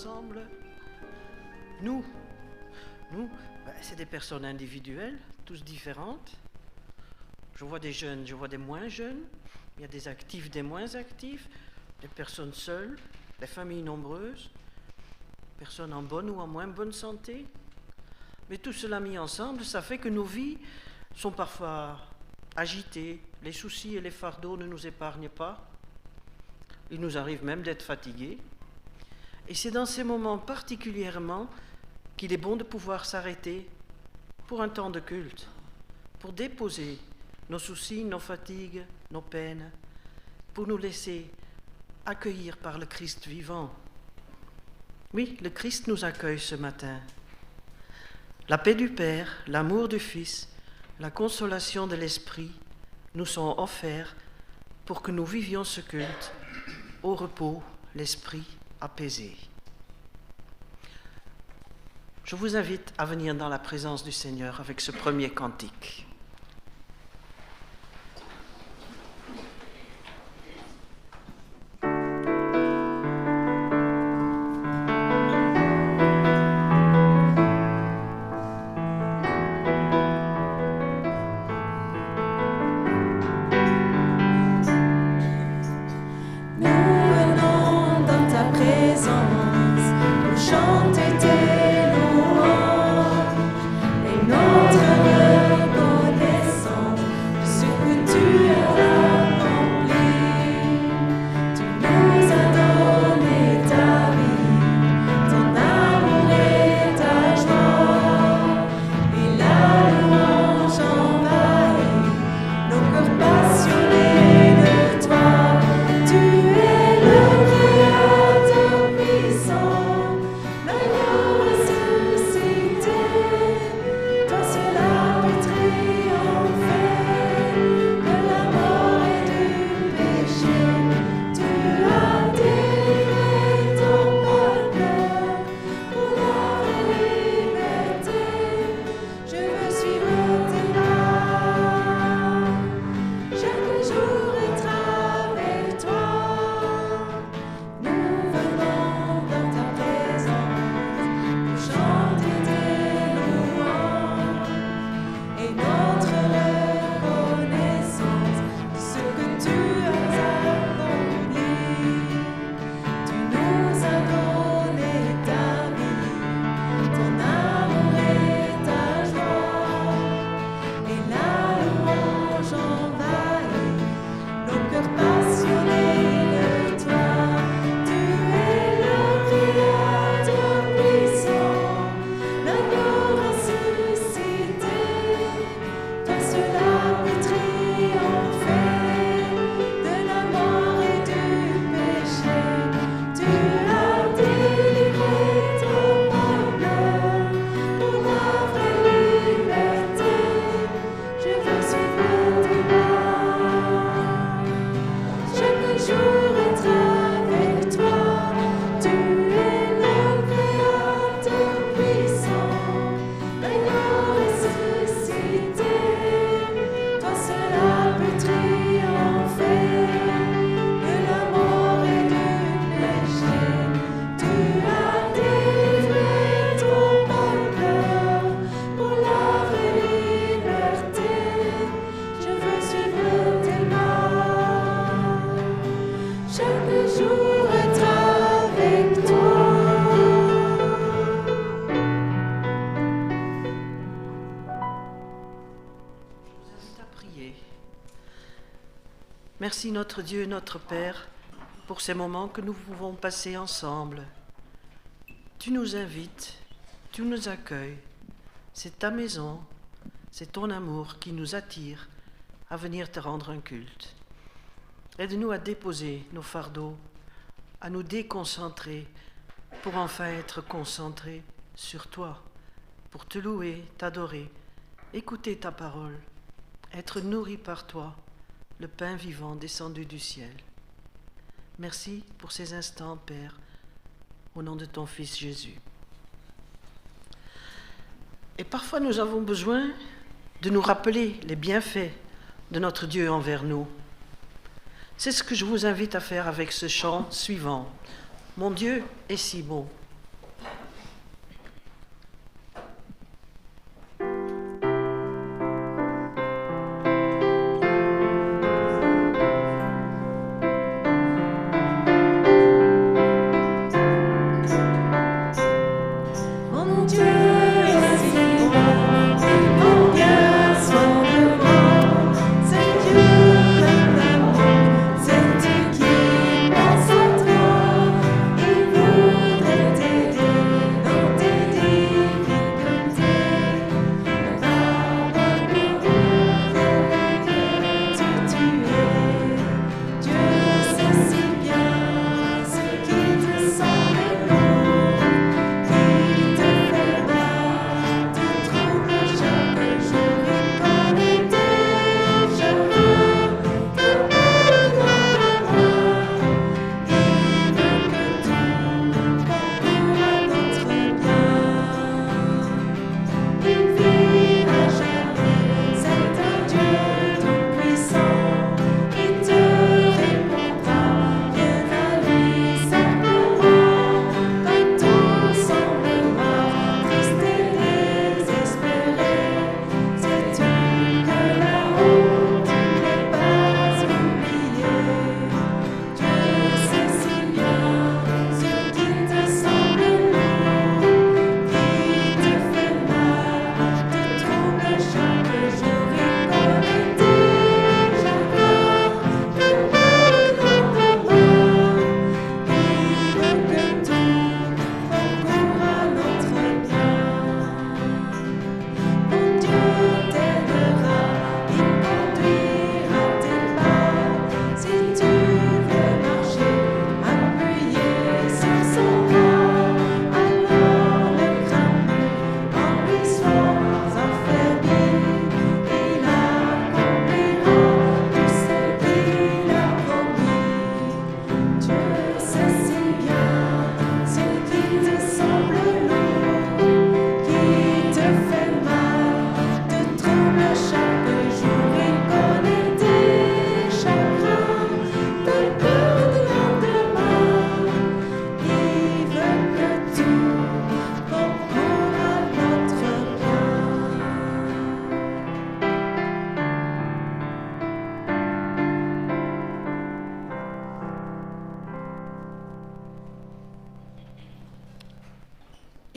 ensemble. Nous, c'est des personnes individuelles, tous différentes. Je vois des jeunes, je vois des moins jeunes. Il y a des actifs, des moins actifs, des personnes seules, des familles nombreuses, personnes en bonne ou en moins bonne santé. Mais tout cela mis ensemble, ça fait que nos vies sont parfois agitées. Les soucis et les fardeaux ne nous épargnent pas. Il nous arrive même d'être fatigués. Et c'est dans ces moments particulièrement qu'il est bon de pouvoir s'arrêter pour un temps de culte, pour déposer nos soucis, nos fatigues, nos peines, pour nous laisser accueillir par le Christ vivant. Oui, le Christ nous accueille ce matin. La paix du Père, l'amour du Fils, la consolation de l'Esprit nous sont offerts pour que nous vivions ce culte au repos, l'esprit apaisé. Je vous invite à venir dans la présence du Seigneur avec ce premier cantique. Merci notre Dieu, notre Père, pour ces moments que nous pouvons passer ensemble. Tu nous invites, tu nous accueilles. C'est ta maison, c'est ton amour qui nous attire à venir te rendre un culte. Aide-nous à déposer nos fardeaux, à nous déconcentrer pour enfin être concentrés sur toi, pour te louer, t'adorer, écouter ta parole, être nourris par toi, le pain vivant descendu du ciel. Merci pour ces instants, Père, au nom de ton Fils Jésus. Et parfois nous avons besoin de nous rappeler les bienfaits de notre Dieu envers nous. C'est ce que je vous invite à faire avec ce chant suivant. Mon Dieu est si bon.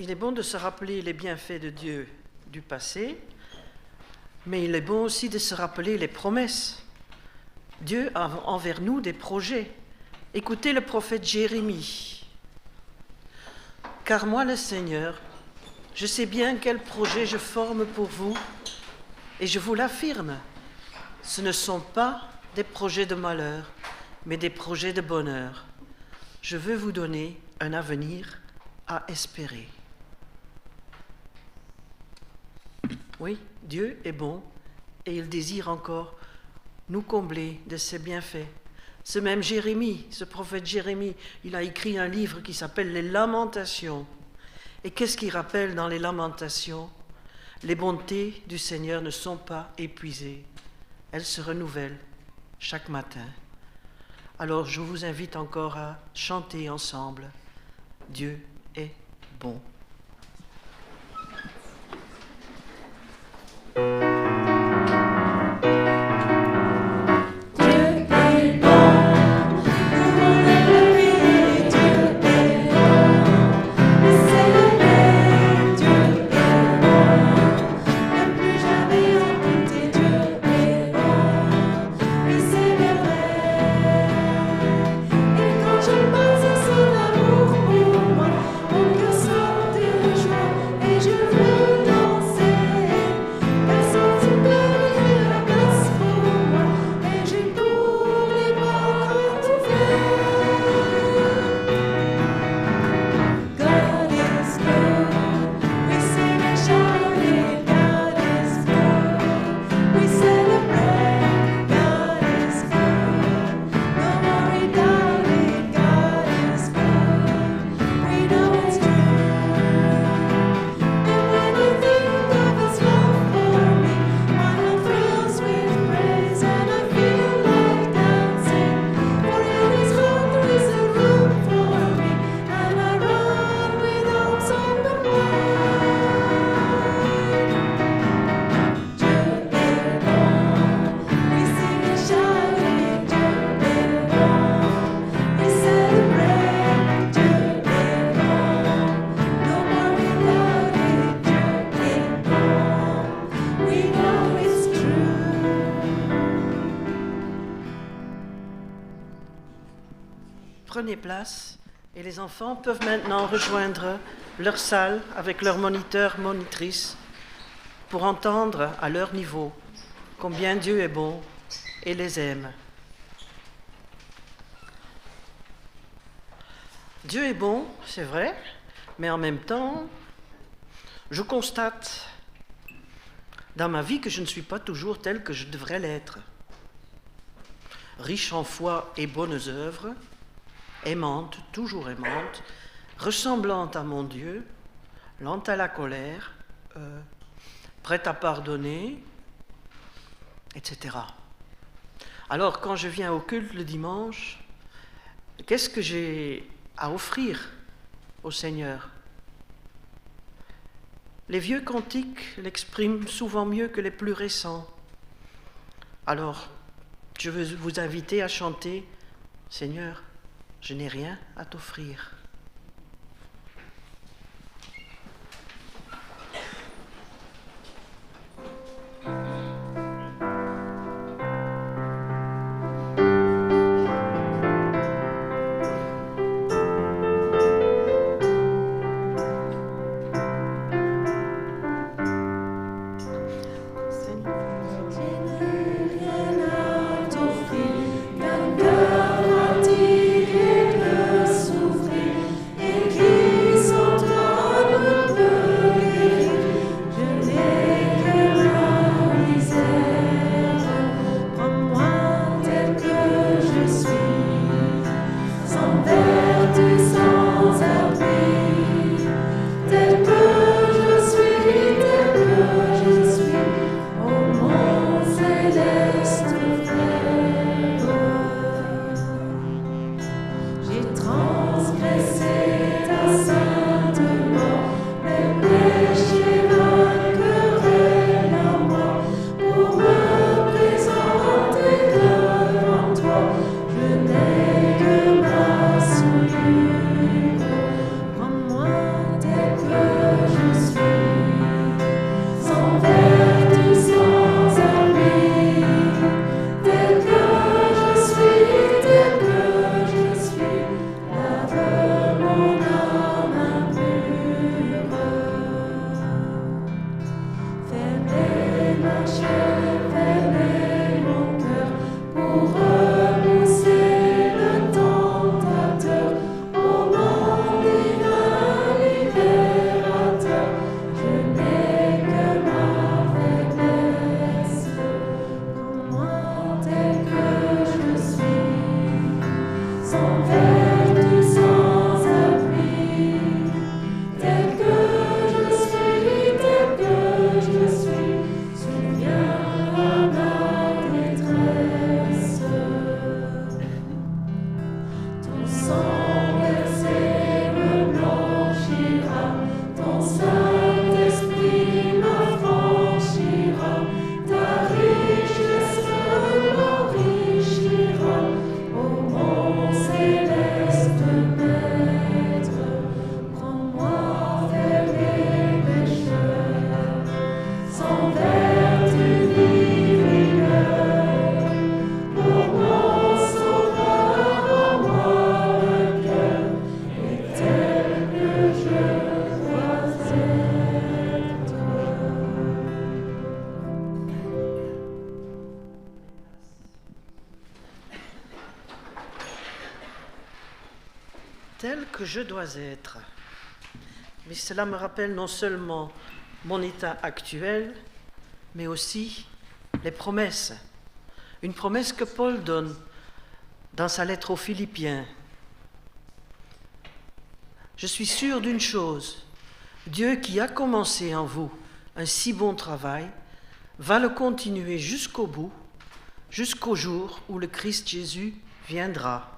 il est bon de se rappeler les bienfaits de Dieu du passé, mais il est bon aussi de se rappeler les promesses. Dieu a envers nous des projets. Écoutez le prophète Jérémie. « Car moi, le Seigneur, je sais bien quel projet je forme pour vous, et je vous l'affirme, ce ne sont pas des projets de malheur, mais des projets de bonheur. Je veux vous donner un avenir à espérer. » Oui, Dieu est bon et il désire encore nous combler de ses bienfaits. Ce même Jérémie, ce prophète Jérémie, il a écrit un livre qui s'appelle Les Lamentations. Et qu'est-ce qu'il rappelle dans les Lamentations? Les bontés du Seigneur ne sont pas épuisées. Elles se renouvellent chaque matin. Alors je vous invite encore à chanter ensemble. Dieu est bon. Prenez place et les enfants peuvent maintenant rejoindre leur salle avec leurs moniteurs, monitrices pour entendre à leur niveau combien Dieu est bon et les aime. Dieu est bon, c'est vrai, mais en même temps, je constate dans ma vie que je ne suis pas toujours tel que je devrais l'être. Riche en foi et bonnes œuvres, aimante, toujours aimante, ressemblante à mon Dieu, lente à la colère, prête à pardonner, etc. Alors, quand je viens au culte le dimanche, qu'est-ce que j'ai à offrir au Seigneur? Les vieux cantiques l'expriment souvent mieux que les plus récents. Alors, je veux vous inviter à chanter « Seigneur, je n'ai rien à t'offrir ». D'un cœur fatigué de souffrir. tel que je dois être. Mais cela me rappelle non seulement mon état actuel, mais aussi les promesses. Une promesse que Paul donne dans sa lettre aux Philippiens. Je suis sûr d'une chose, Dieu qui a commencé en vous un si bon travail, va le continuer jusqu'au bout, jusqu'au jour où le Christ Jésus viendra.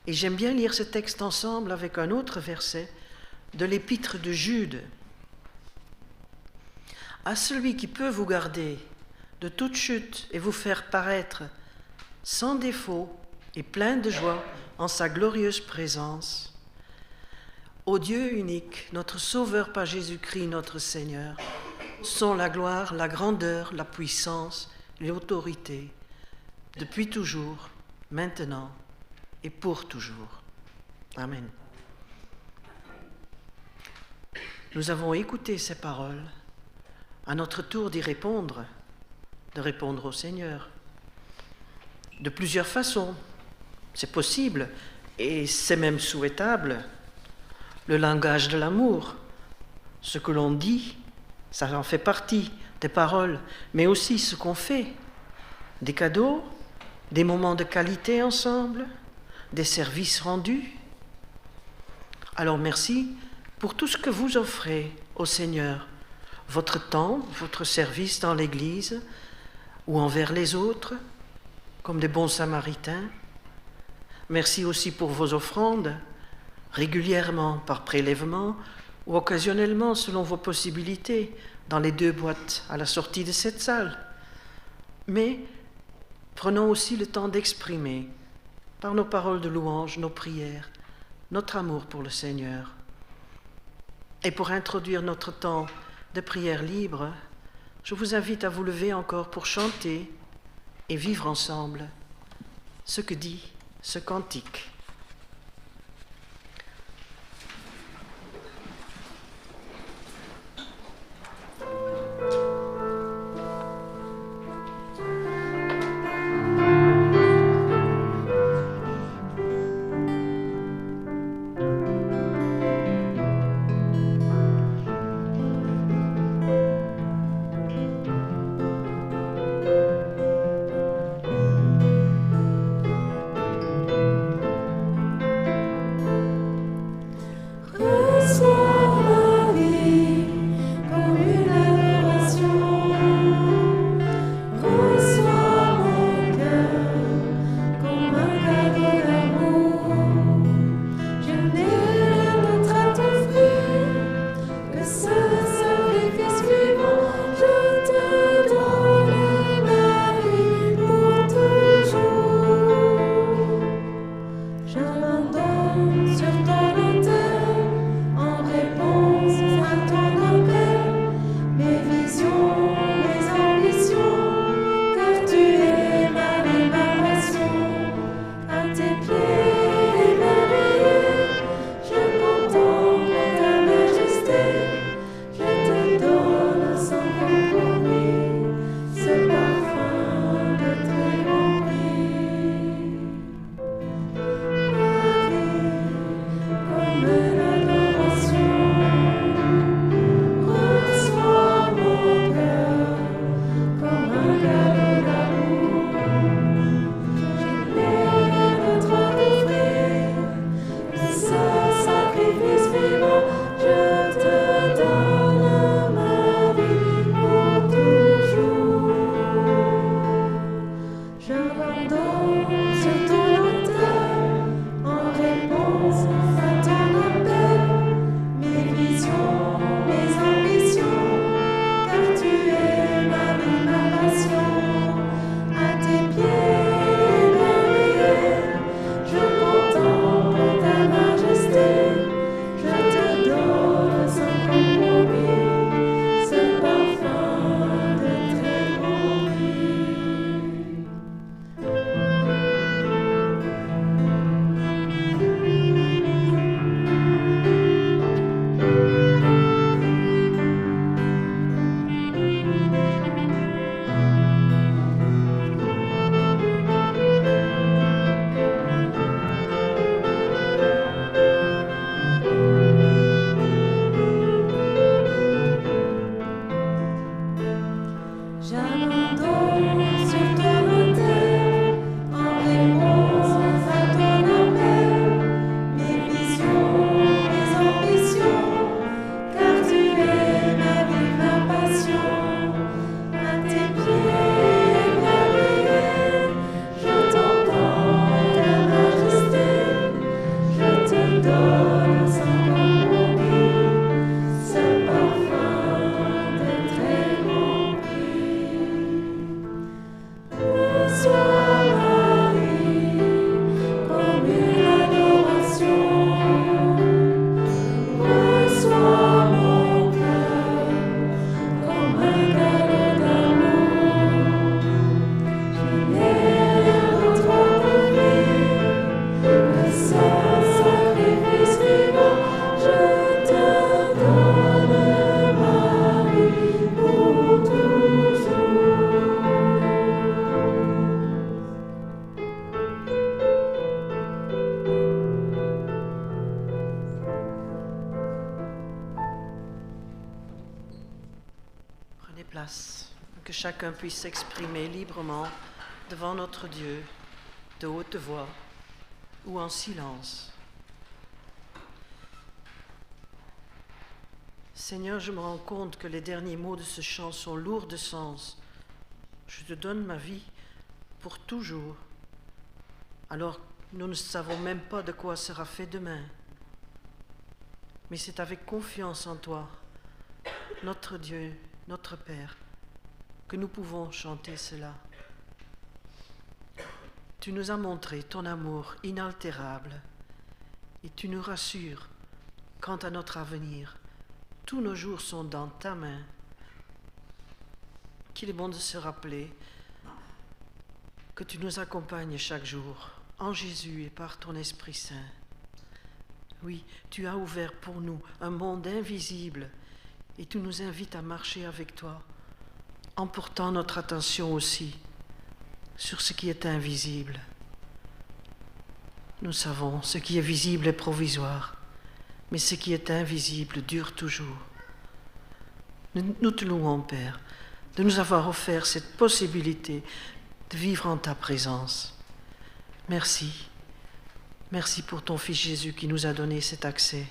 Et j'aime bien lire ce texte ensemble avec un autre verset de l'épître de Jude. À celui qui peut vous garder de toute chute et vous faire paraître sans défaut et plein de joie en sa glorieuse présence, ô Dieu unique, notre Sauveur par Jésus-Christ, notre Seigneur, sont la gloire, la grandeur, la puissance, l'autorité, depuis toujours, maintenant et pour toujours. Amen. Nous avons écouté ces paroles, à notre tour d'y répondre, de répondre au Seigneur. De plusieurs façons, c'est possible et c'est même souhaitable. Le langage de l'amour, ce que l'on dit, ça en fait partie des paroles, mais aussi ce qu'on fait, des cadeaux, des moments de qualité ensemble, des services rendus. Alors merci pour tout ce que vous offrez au Seigneur, votre temps, votre service dans l'Église ou envers les autres, comme des bons samaritains. Merci aussi pour vos offrandes, régulièrement par prélèvement ou occasionnellement selon vos possibilités, dans les 2 boîtes à la sortie de cette salle. Mais prenons aussi le temps d'exprimer, par nos paroles de louange, nos prières, notre amour pour le Seigneur. Et pour introduire notre temps de prière libre, je vous invite à vous lever encore pour chanter et vivre ensemble ce que dit ce cantique. Que chacun puisse s'exprimer librement devant notre Dieu, de haute voix ou en silence. Seigneur, je me rends compte que les derniers mots de ce chant sont lourds de sens. Je te donne ma vie pour toujours, alors nous ne savons même pas de quoi sera fait demain. Mais c'est avec confiance en toi, notre Dieu, notre Père, que nous pouvons chanter cela. Tu nous as montré ton amour inaltérable et tu nous rassures quant à notre avenir. Tous nos jours sont dans ta main. Qu'il est bon de se rappeler que tu nous accompagnes chaque jour en Jésus et par ton Esprit Saint. Oui, tu as ouvert pour nous un monde invisible et tu nous invites à marcher avec toi en portant notre attention aussi sur ce qui est invisible. Nous savons, ce qui est visible est provisoire, mais ce qui est invisible dure toujours. Nous te louons, Père, de nous avoir offert cette possibilité de vivre en ta présence. Merci. Merci pour ton Fils Jésus qui nous a donné cet accès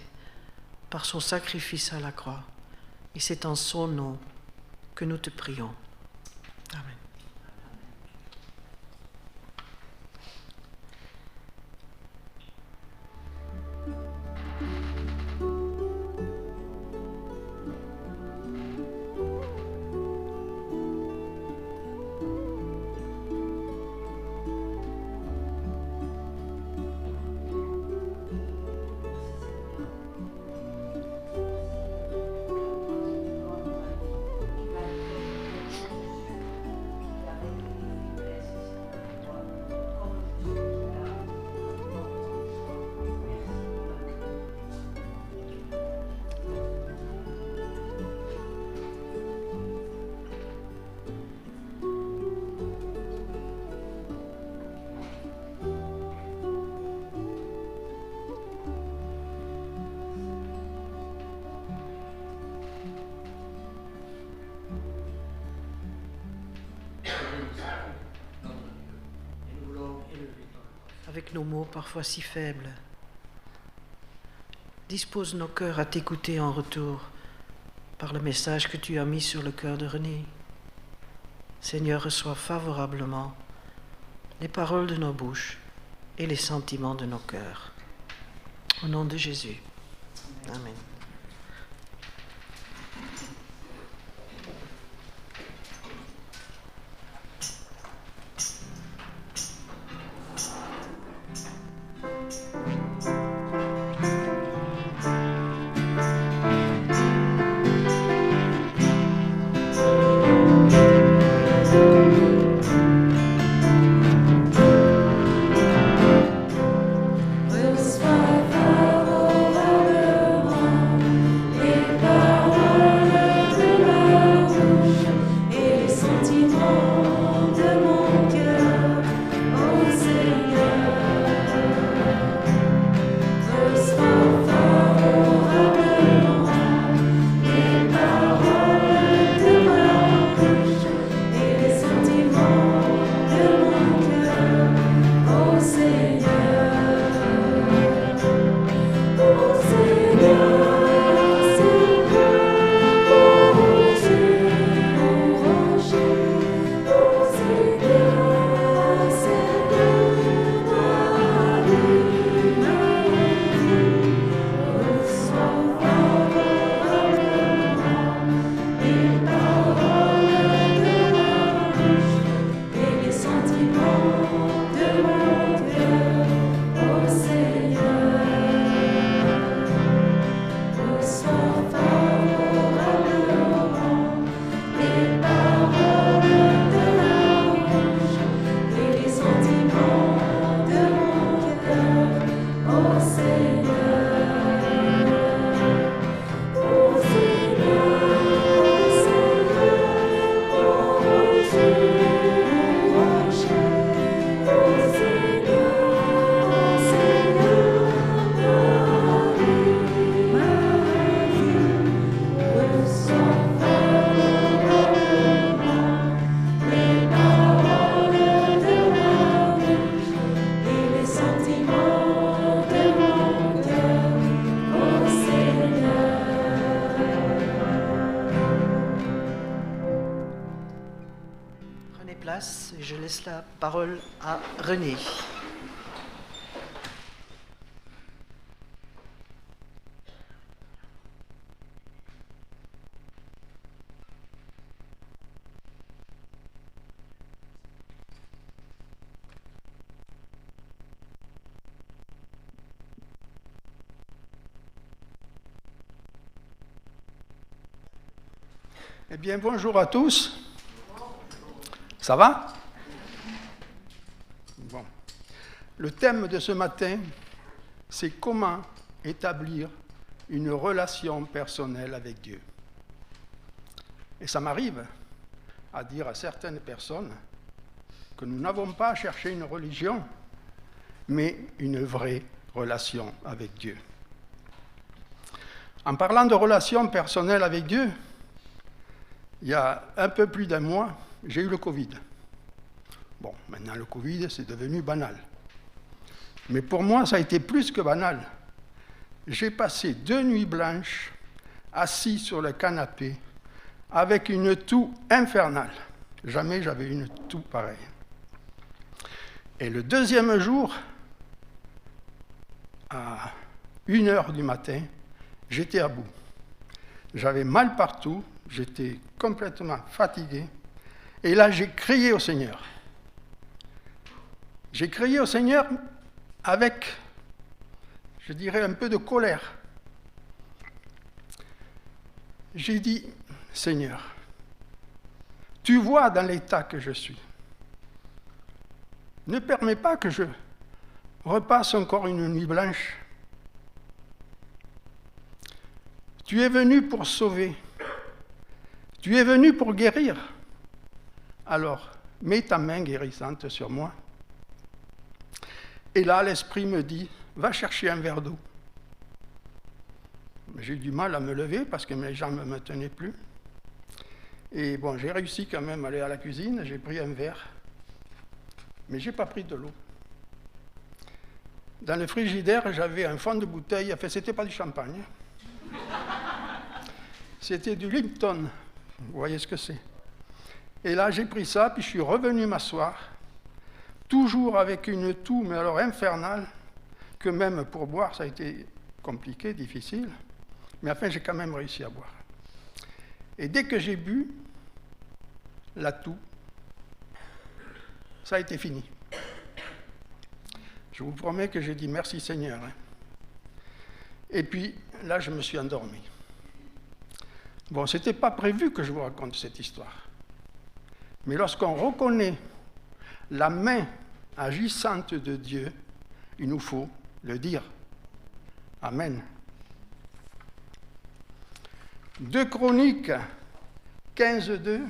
par son sacrifice à la croix. Et c'est en son nom que nous te prions. Amen. Avec nos mots parfois si faibles, dispose nos cœurs à t'écouter en retour par le message que tu as mis sur le cœur de René. Seigneur, reçois favorablement les paroles de nos bouches et les sentiments de nos cœurs. Au nom de Jésus. Amen. Reçois favorablement laisse la parole à René. Eh bien, bonjour à tous. Ça va? Bon. Le thème de ce matin, c'est comment établir une relation personnelle avec Dieu. Et ça m'arrive à dire à certaines personnes que nous n'avons pas à chercher une religion, mais une vraie relation avec Dieu. En parlant de relation personnelle avec Dieu, il y a un peu plus d'un mois, j'ai eu le Covid. Bon, maintenant le Covid, c'est devenu banal. Mais pour moi, ça a été plus que banal. J'ai passé 2 nuits blanches, assis sur le canapé, avec une toux infernale. Jamais j'avais eu une toux pareille. Et le deuxième jour, à 1h du matin, j'étais à bout. J'avais mal partout, j'étais complètement fatigué. Et là, j'ai crié au Seigneur. J'ai crié au Seigneur avec, je dirais, un peu de colère. J'ai dit, Seigneur, tu vois dans l'état que je suis. Ne permets pas que je repasse encore une nuit blanche. Tu es venu pour sauver. Tu es venu pour guérir. Alors, mets ta main guérissante sur moi. Et là, l'Esprit me dit, va chercher un verre d'eau. J'ai eu du mal à me lever parce que mes jambes ne me tenaient plus. Et bon, j'ai réussi quand même à aller à la cuisine, j'ai pris un verre. Mais je n'ai pas pris de l'eau. Dans le frigidaire, j'avais un fond de bouteille, enfin, ce n'était pas du champagne. C'était du Lipton. Vous voyez ce que c'est. Et là, j'ai pris ça, puis je suis revenu m'asseoir, toujours avec une toux, mais alors infernale, que même pour boire, ça a été compliqué, difficile. Mais enfin, j'ai quand même réussi à boire. Et dès que j'ai bu, la toux, ça a été fini. Je vous promets que j'ai dit merci Seigneur. Et puis, là, je me suis endormi. Bon, ce n'était pas prévu que je vous raconte cette histoire. Mais lorsqu'on reconnaît la main agissante de Dieu, il nous faut le dire. Amen. 2 Chroniques 15:2.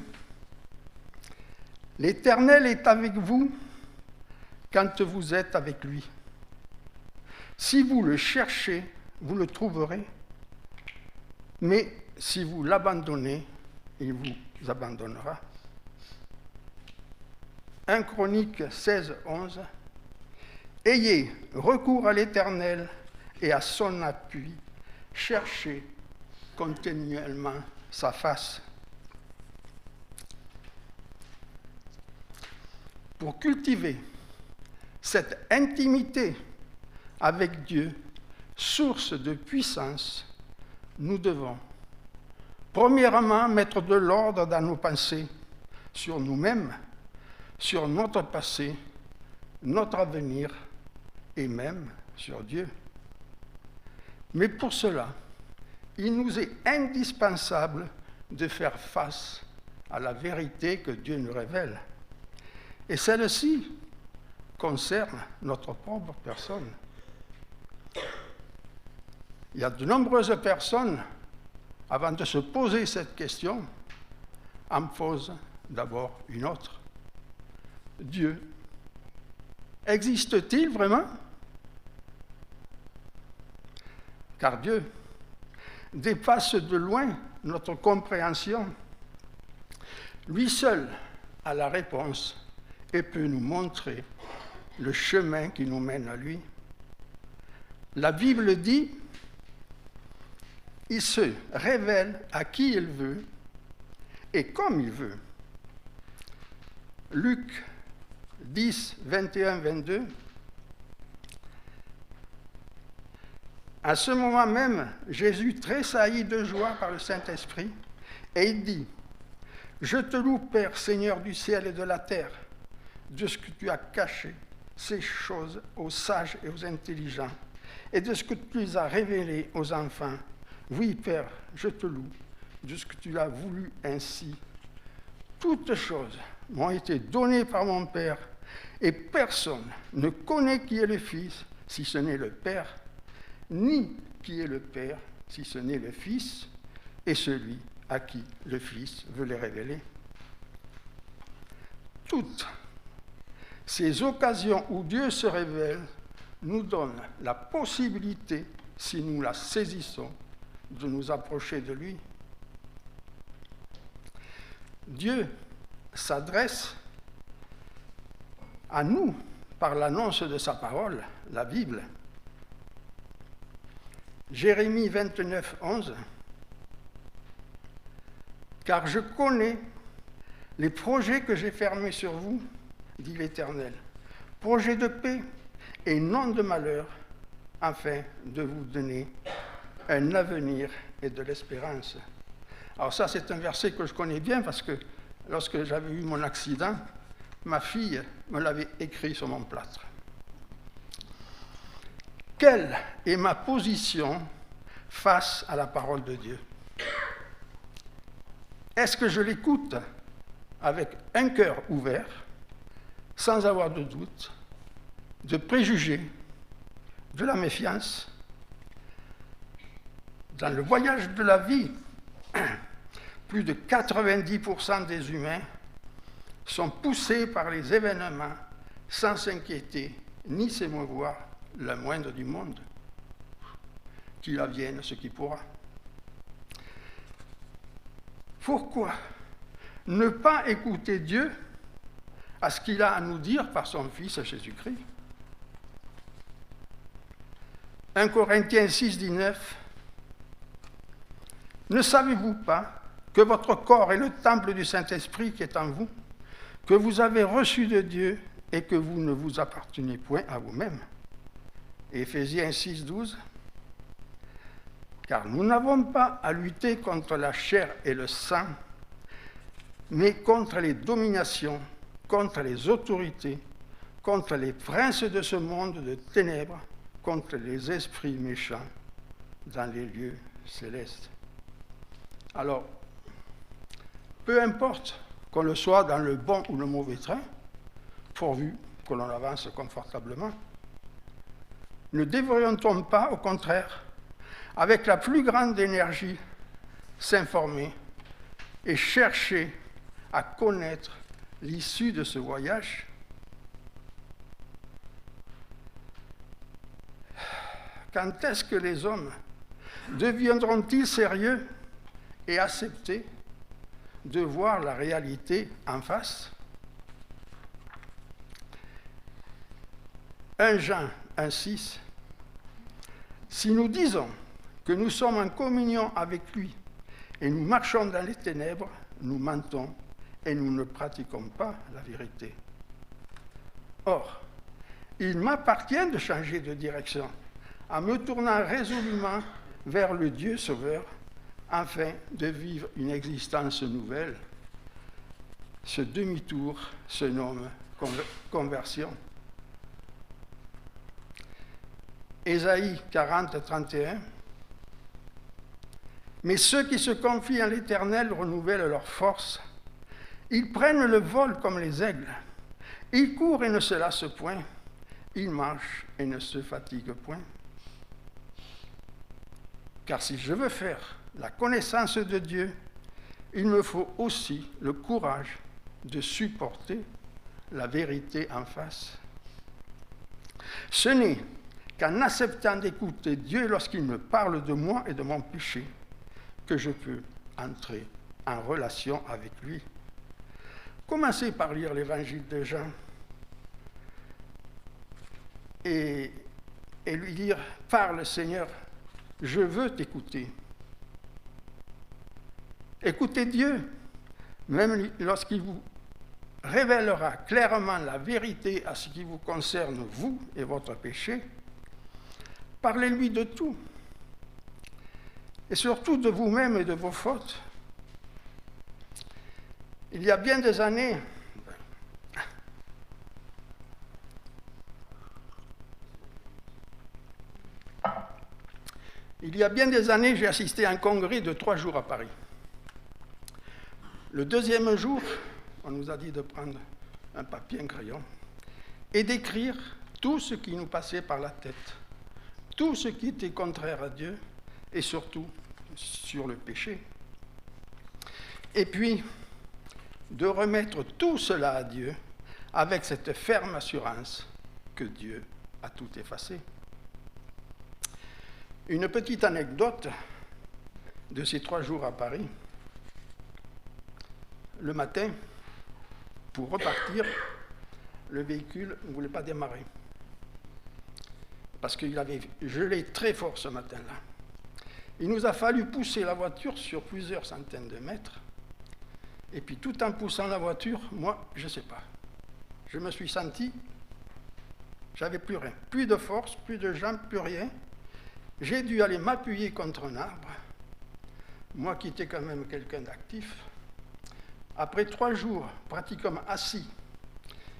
L'Éternel est avec vous quand vous êtes avec lui. Si vous le cherchez, vous le trouverez. Mais si vous l'abandonnez, il vous abandonnera. 1 Chroniques 16:11. Ayez recours à l'Éternel et à son appui. Cherchez continuellement sa face. Pour cultiver cette intimité avec Dieu, source de puissance, nous devons, premièrement, mettre de l'ordre dans nos pensées sur nous-mêmes, sur notre passé, notre avenir et même sur Dieu. Mais pour cela, il nous est indispensable de faire face à la vérité que Dieu nous révèle. Et celle-ci concerne notre propre personne. Il y a de nombreuses personnes, avant de se poser cette question, en posent d'abord une autre. Dieu existe-t-il vraiment? Car Dieu dépasse de loin notre compréhension. Lui seul a la réponse et peut nous montrer le chemin qui nous mène à lui. La Bible dit, il se révèle à qui il veut et comme il veut. Luc 10, 21, 22. À ce moment même, Jésus tressaillit de joie par le Saint-Esprit et il dit : Je te loue, Père, Seigneur du ciel et de la terre, de ce que tu as caché ces choses aux sages et aux intelligents, et de ce que tu les as révélées aux enfants. Oui, Père, je te loue, de ce que tu l'as voulu ainsi. Toutes choses m'ont été données par mon Père, et personne ne connaît qui est le Fils, si ce n'est le Père, ni qui est le Père, si ce n'est le Fils, et celui à qui le Fils veut les révéler. Toutes ces occasions où Dieu se révèle nous donnent la possibilité, si nous la saisissons, de nous approcher de lui. Dieu s'adresse à nous par l'annonce de sa parole, la Bible. Jérémie 29, 11. Car je connais les projets que j'ai fermés sur vous, dit l'Éternel, projets de paix et non de malheur, afin de vous donner un avenir et de l'espérance. Alors ça, c'est un verset que je connais bien parce que lorsque j'avais eu mon accident, ma fille me l'avait écrit sur mon plâtre. Quelle est ma position face à la parole de Dieu ? Est-ce que je l'écoute avec un cœur ouvert, sans avoir de doute, de préjugés, de la méfiance ? Dans le voyage de la vie, plus de 90% des humains sont poussés par les événements sans s'inquiéter ni s'émouvoir le moindre du monde. Qu'il advienne ce qui pourra. Pourquoi ne pas écouter Dieu à ce qu'il a à nous dire par son Fils Jésus-Christ ? 1 Corinthiens 6, 19. Ne savez-vous pas que votre corps est le temple du Saint-Esprit qui est en vous, que vous avez reçu de Dieu et que vous ne vous appartenez point à vous-même ? Éphésiens 6, 12. Car nous n'avons pas à lutter contre la chair et le sang, mais contre les dominations, contre les autorités, contre les princes de ce monde de ténèbres, contre les esprits méchants dans les lieux célestes. Alors, peu importe qu'on le soit dans le bon ou le mauvais train, pourvu que l'on avance confortablement, ne devrions-nous pas, au contraire, avec la plus grande énergie, s'informer et chercher à connaître l'issue de ce voyage ? Quand est-ce que les hommes deviendront-ils sérieux et accepter de voir la réalité en face ? 1 Jean 1,6. Si nous disons que nous sommes en communion avec lui et nous marchons dans les ténèbres, nous mentons et nous ne pratiquons pas la vérité. Or, il m'appartient de changer de direction en me tournant résolument vers le Dieu Sauveur afin de vivre une existence nouvelle. Ce demi-tour se nomme conversion. Ésaïe 40, 31. Mais ceux qui se confient en l'Éternel renouvellent leur force. Ils prennent le vol comme les aigles. Ils courent et ne se lassent point. Ils marchent et ne se fatiguent point. Car si je veux faire la connaissance de Dieu, il me faut aussi le courage de supporter la vérité en face. Ce n'est qu'en acceptant d'écouter Dieu lorsqu'il me parle de moi et de mon péché que je peux entrer en relation avec lui. Commencez par lire l'évangile de Jean et lui dire « Parle Seigneur, je veux t'écouter ». Écoutez Dieu, même lorsqu'il vous révélera clairement la vérité à ce qui vous concerne, vous et votre péché. Parlez-lui de tout, et surtout de vous-même et de vos fautes. Il y a bien des années, j'ai assisté à un congrès de 3 jours à Paris. Le deuxième jour, on nous a dit de prendre un papier, un crayon, et d'écrire tout ce qui nous passait par la tête, tout ce qui était contraire à Dieu, et surtout sur le péché. Et puis, de remettre tout cela à Dieu avec cette ferme assurance que Dieu a tout effacé. Une petite anecdote de ces 3 jours à Paris. Le matin, pour repartir, le véhicule ne voulait pas démarrer parce qu'il avait gelé très fort ce matin-là. Il nous a fallu pousser la voiture sur plusieurs centaines de mètres. Et puis tout en poussant la voiture, moi, je ne sais pas. Je me suis senti, j'avais plus rien. Plus de force, plus de jambes, plus rien. J'ai dû aller m'appuyer contre un arbre. Moi qui étais quand même quelqu'un d'actif. Après 3 jours pratiquement assis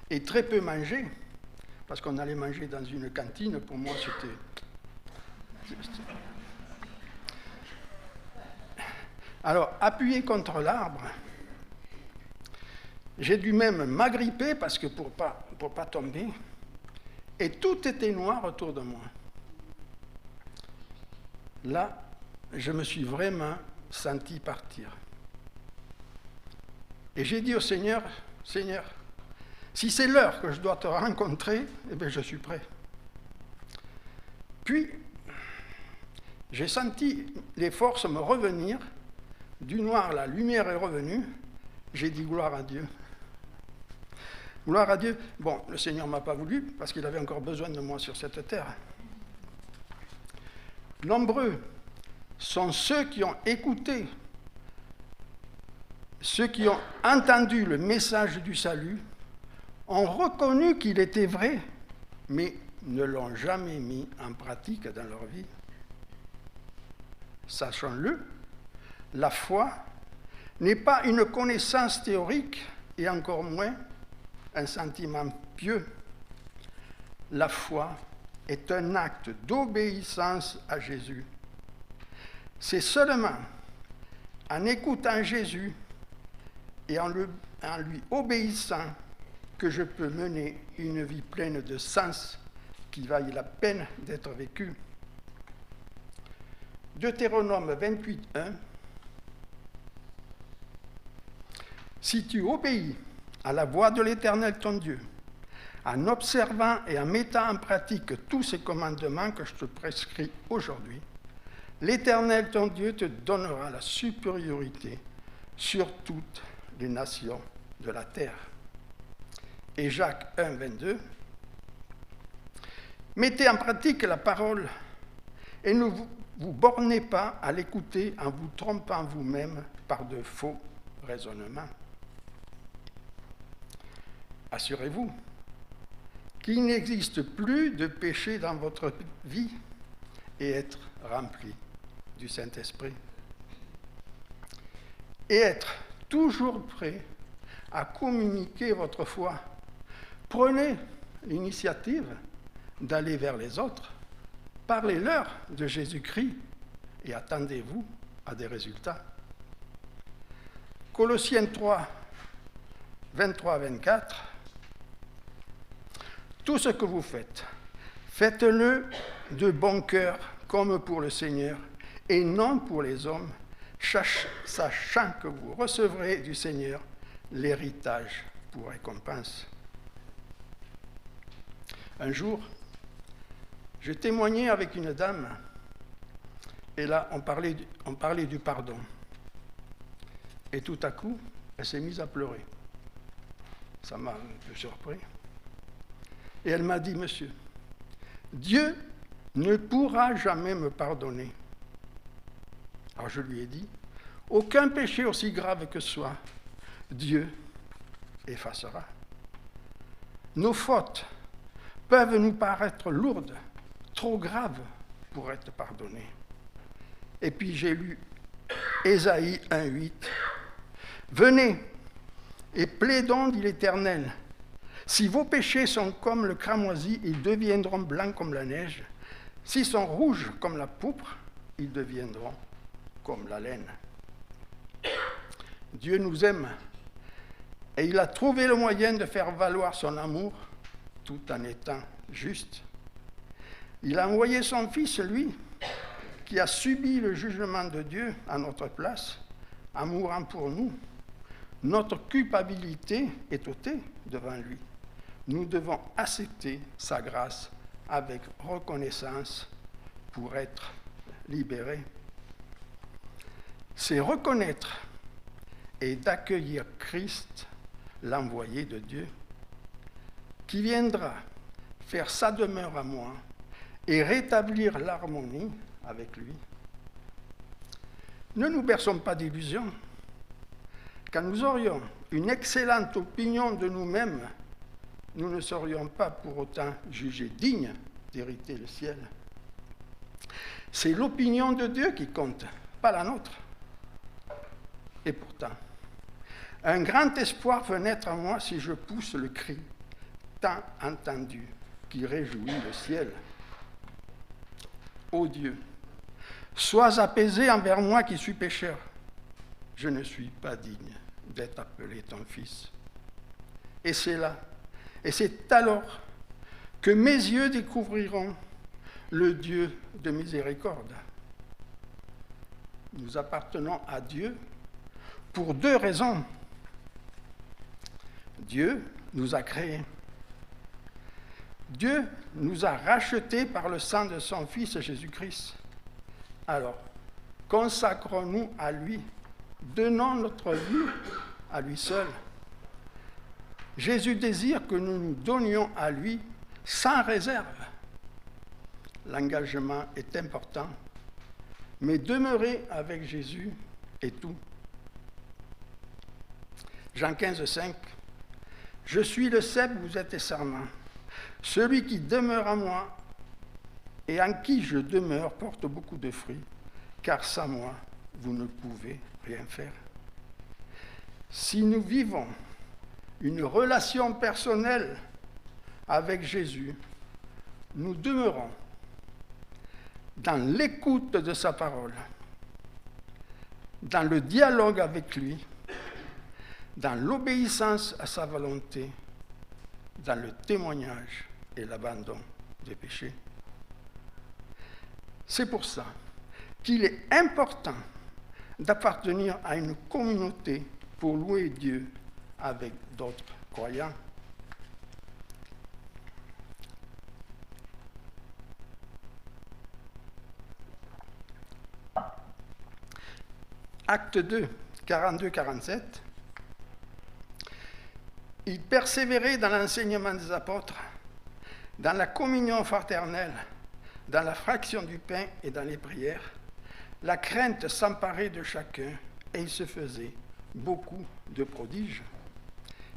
et très peu mangé, parce qu'on allait manger dans une cantine, pour moi c'était... Alors, appuyé contre l'arbre, j'ai dû même m'agripper parce que pour pas tomber, et tout était noir autour de moi. Là, je me suis vraiment senti partir. Et j'ai dit au Seigneur, Seigneur, si c'est l'heure que je dois te rencontrer, eh bien je suis prêt. Puis, j'ai senti les forces me revenir. Du noir, la lumière est revenue. J'ai dit gloire à Dieu. Gloire à Dieu. Bon, le Seigneur ne m'a pas voulu parce qu'il avait encore besoin de moi sur cette terre. Nombreux sont ceux qui ont écouté, ceux qui ont entendu le message du salut, ont reconnu qu'il était vrai, mais ne l'ont jamais mis en pratique dans leur vie. Sachons-le, la foi n'est pas une connaissance théorique et encore moins un sentiment pieux. La foi est un acte d'obéissance à Jésus. C'est seulement en écoutant Jésus et en lui obéissant que je peux mener une vie pleine de sens qui vaille la peine d'être vécue. Deutéronome 28:1. Si tu obéis à la voix de l'Éternel ton Dieu, en observant et en mettant en pratique tous ces commandements que je te prescris aujourd'hui, l'Éternel ton Dieu te donnera la supériorité sur toutes les nations de la terre. Et Jacques 1:22. Mettez en pratique la parole et ne vous bornez pas à l'écouter en vous trompant vous-même par de faux raisonnements. Assurez-vous qu'il n'existe plus de péché dans votre vie et être rempli du Saint-Esprit. Et être toujours prêt à communiquer votre foi. Prenez l'initiative d'aller vers les autres, parlez-leur de Jésus-Christ et attendez-vous à des résultats. Colossiens 3, 23-24. Tout ce que vous faites, faites-le de bon cœur comme pour le Seigneur et non pour les hommes, sachant que vous recevrez du Seigneur l'héritage pour récompense. Un jour, je témoignais avec une dame et là, on parlait du pardon. Et tout à coup, elle s'est mise à pleurer. Ça m'a un peu surpris. Et elle m'a dit, monsieur, Dieu ne pourra jamais me pardonner. Alors je lui ai dit, aucun péché aussi grave que soit, Dieu effacera. Nos fautes peuvent nous paraître lourdes, trop graves pour être pardonnées. Et puis j'ai lu Ésaïe 1,8. « Venez et plaidons, dit l'Éternel. Si vos péchés sont comme le cramoisi, ils deviendront blancs comme la neige. S'ils sont rouges comme la pourpre, ils deviendront comme la laine. » Dieu nous aime et il a trouvé le moyen de faire valoir son amour tout en étant juste. Il a envoyé son Fils, lui, qui a subi le jugement de Dieu à notre place, en mourant pour nous. Notre culpabilité est ôtée devant lui. Nous devons accepter sa grâce avec reconnaissance pour être libérés. C'est reconnaître et d'accueillir Christ, l'envoyé de Dieu, qui viendra faire sa demeure à moi et rétablir l'harmonie avec lui. Ne nous berçons pas d'illusions. Quand nous aurions une excellente opinion de nous-mêmes, nous ne serions pas pour autant jugés dignes d'hériter le ciel. C'est l'opinion de Dieu qui compte, pas la nôtre. Et pourtant, un grand espoir peut naître en moi si je pousse le cri tant entendu qui réjouit le ciel. Ô Dieu, sois apaisé envers moi qui suis pécheur. Je ne suis pas digne d'être appelé ton fils. Et c'est là, et c'est alors que mes yeux découvriront le Dieu de miséricorde. Nous appartenons à Dieu pour deux raisons. Dieu nous a créés. Dieu nous a rachetés par le sang de son Fils Jésus-Christ. Alors, consacrons-nous à lui. Donnons notre vie à lui seul. Jésus désire que nous nous donnions à lui sans réserve. L'engagement est important, mais demeurer avec Jésus est tout. Jean 15, 5. « Je suis le cep, vous êtes les sarments. Celui qui demeure en moi et en qui je demeure porte beaucoup de fruits, car sans moi, vous ne pouvez rien faire. » Si nous vivons une relation personnelle avec Jésus, nous demeurons dans l'écoute de sa parole, dans le dialogue avec lui, dans l'obéissance à sa volonté, dans le témoignage et l'abandon des péchés. C'est pour ça qu'il est important d'appartenir à une communauté pour louer Dieu avec d'autres croyants. Acte 2, 42-47. Il persévérait dans l'enseignement des apôtres, dans la communion fraternelle, dans la fraction du pain et dans les prières. La crainte s'emparait de chacun et il se faisait beaucoup de prodiges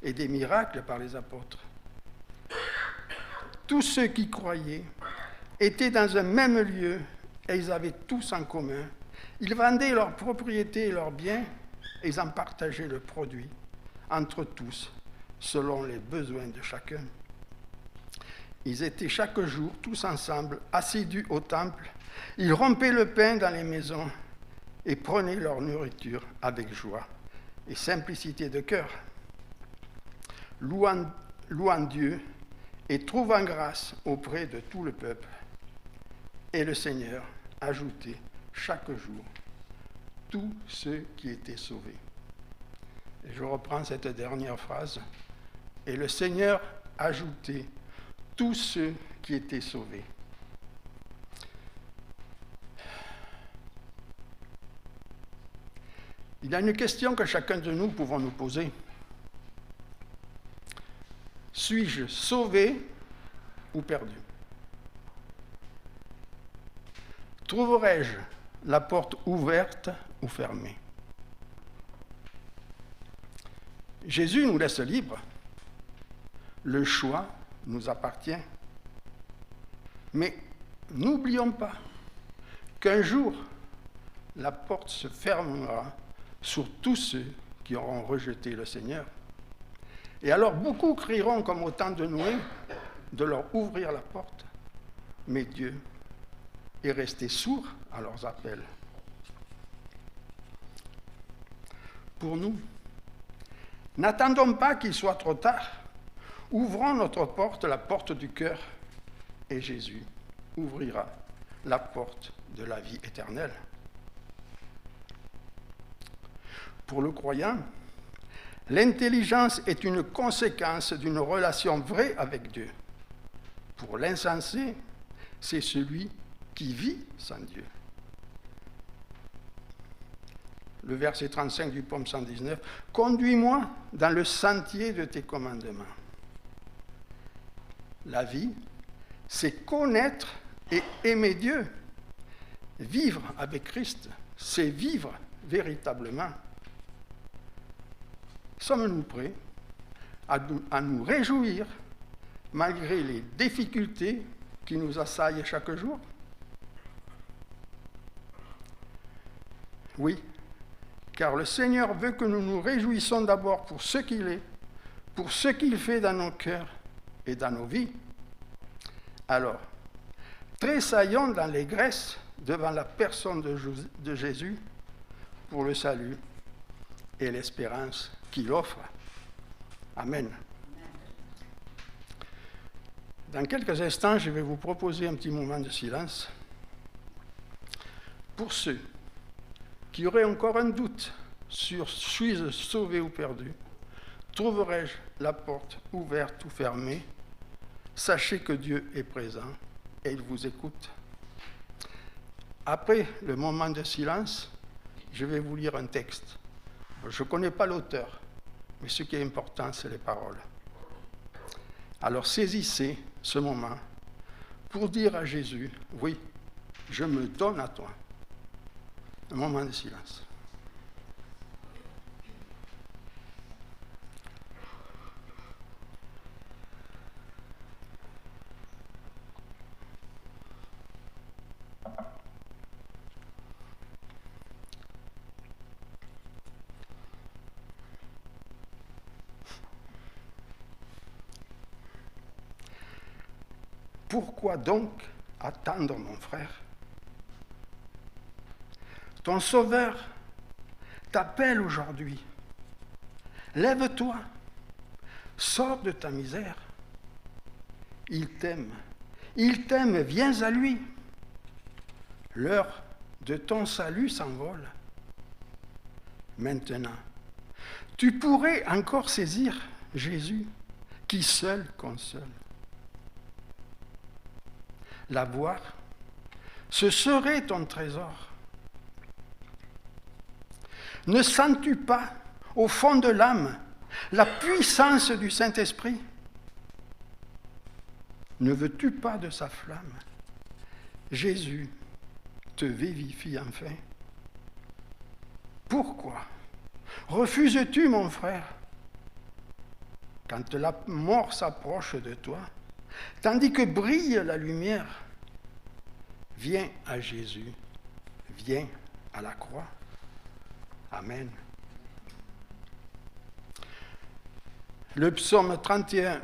et des miracles par les apôtres. Tous ceux qui croyaient étaient dans un même lieu et ils avaient tous en commun. Ils vendaient leurs propriétés et leurs biens et ils en partageaient le produit entre tous, selon les besoins de chacun. Ils étaient chaque jour tous ensemble, assidus au temple. Ils rompaient le pain dans les maisons et prenaient leur nourriture avec joie et simplicité de cœur, louant Dieu et trouvant grâce auprès de tout le peuple. Et le Seigneur ajoutait chaque jour tous ceux qui étaient sauvés. Et je reprends cette dernière phrase. Et le Seigneur ajoutait tous ceux qui étaient sauvés. Il y a une question que chacun de nous pouvons nous poser. Suis-je sauvé ou perdu? Trouverai-je la porte ouverte ou fermée? Jésus nous laisse libres. Le choix nous appartient. Mais n'oublions pas qu'un jour, la porte se fermera sur tous ceux qui auront rejeté le Seigneur. Et alors beaucoup crieront comme au temps de Noé de leur ouvrir la porte. Mais Dieu est resté sourd à leurs appels. Pour nous, n'attendons pas qu'il soit trop tard. Ouvrons notre porte, la porte du cœur, et Jésus ouvrira la porte de la vie éternelle. Pour le croyant, l'intelligence est une conséquence d'une relation vraie avec Dieu. Pour l'insensé, c'est celui qui vit sans Dieu. Le verset 35 du psaume 119, « Conduis-moi dans le sentier de tes commandements. » La vie, c'est connaître et aimer Dieu. Vivre avec Christ, c'est vivre véritablement. Sommes-nous prêts à nous réjouir malgré les difficultés qui nous assaillent chaque jour? Oui, car le Seigneur veut que nous nous réjouissions d'abord pour ce qu'il est, pour ce qu'il fait dans nos cœurs et dans nos vies. Alors, tressaillons dans l'allégresse devant la personne de Jésus pour le salut et l'espérance qu'il offre. Amen. Dans quelques instants, je vais vous proposer un petit moment de silence. Pour ceux qui auraient encore un doute sur suis-je sauvé ou perdu, trouverai-je la porte ouverte ou fermée? Sachez que Dieu est présent et il vous écoute. Après le moment de silence, je vais vous lire un texte. Je ne connais pas l'auteur, mais ce qui est important, c'est les paroles. Alors saisissez ce moment pour dire à Jésus, oui, je me donne à toi. Un moment de silence. Pourquoi donc attendre, mon frère? Ton Sauveur t'appelle aujourd'hui. Lève-toi, sors de ta misère. Il t'aime, viens à lui. L'heure de ton salut s'envole. Maintenant, tu pourrais encore saisir Jésus, qui seul console. La voir, ce serait ton trésor. Ne sens-tu pas, au fond de l'âme, la puissance du Saint-Esprit? Ne veux-tu pas de sa flamme? Jésus te vivifie enfin. Pourquoi refuses-tu, mon frère, quand la mort s'approche de toi, tandis que brille la lumière? Viens à Jésus, viens à la croix. Amen. Le psaume 31,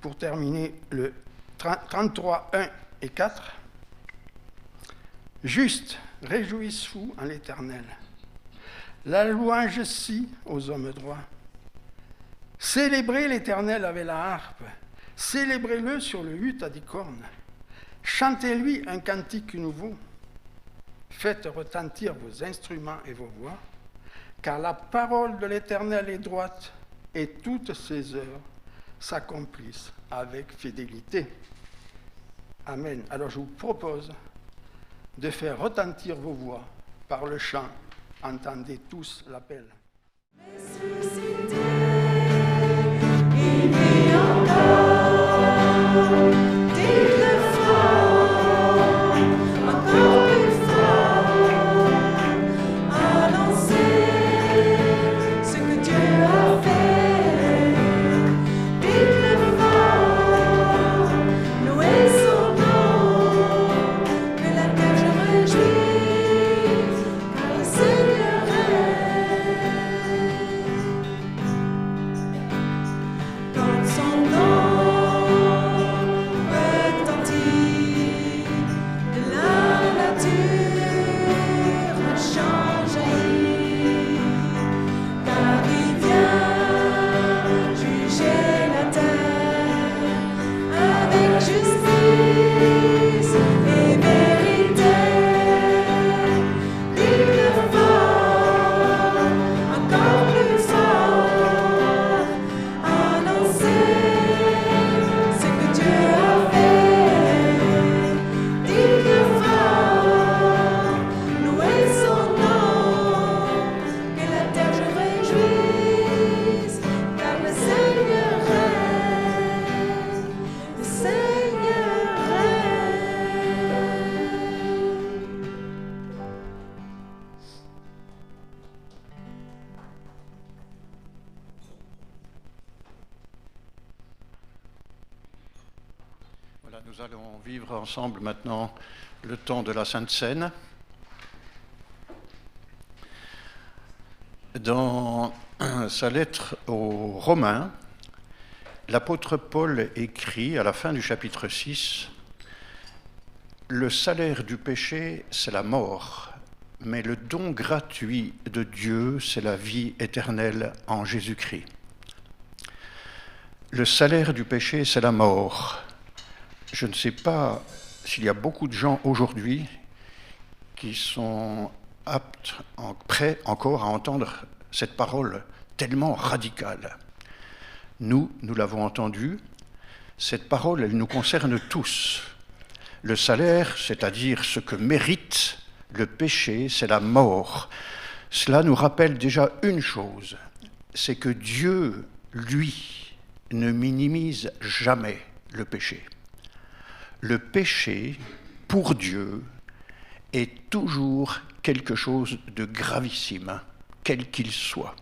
pour terminer, le 33, 1 et 4. Juste, réjouissez-vous en l'Éternel. La louange si aux hommes droits. Célébrez l'Éternel avec la harpe. Célébrez-le sur le luth à 10 cornes. Chantez-lui un cantique nouveau. Faites retentir vos instruments et vos voix, car la parole de l'Éternel est droite, et toutes ses œuvres s'accomplissent avec fidélité. Amen. Alors je vous propose de faire retentir vos voix par le chant. Entendez tous l'appel. Ressuscité, il vit encore, dites-le fort, encore plus fort, annoncez ce que Dieu a fait. Nous allons vivre ensemble maintenant le temps de la Sainte Seine. Dans sa lettre aux Romains, l'apôtre Paul écrit à la fin du chapitre 6 « Le salaire du péché, c'est la mort, mais le don gratuit de Dieu, c'est la vie éternelle en Jésus-Christ. » Le salaire du péché, c'est la mort. Je ne sais pas s'il y a beaucoup de gens aujourd'hui qui sont aptes, prêts encore à entendre cette parole tellement radicale. Nous l'avons entendue. Cette parole, elle nous concerne tous. Le salaire, c'est-à-dire ce que mérite le péché, c'est la mort. Cela nous rappelle déjà une chose, c'est que Dieu, lui, ne minimise jamais le péché. Le péché, pour Dieu, est toujours quelque chose de gravissime, quel qu'il soit.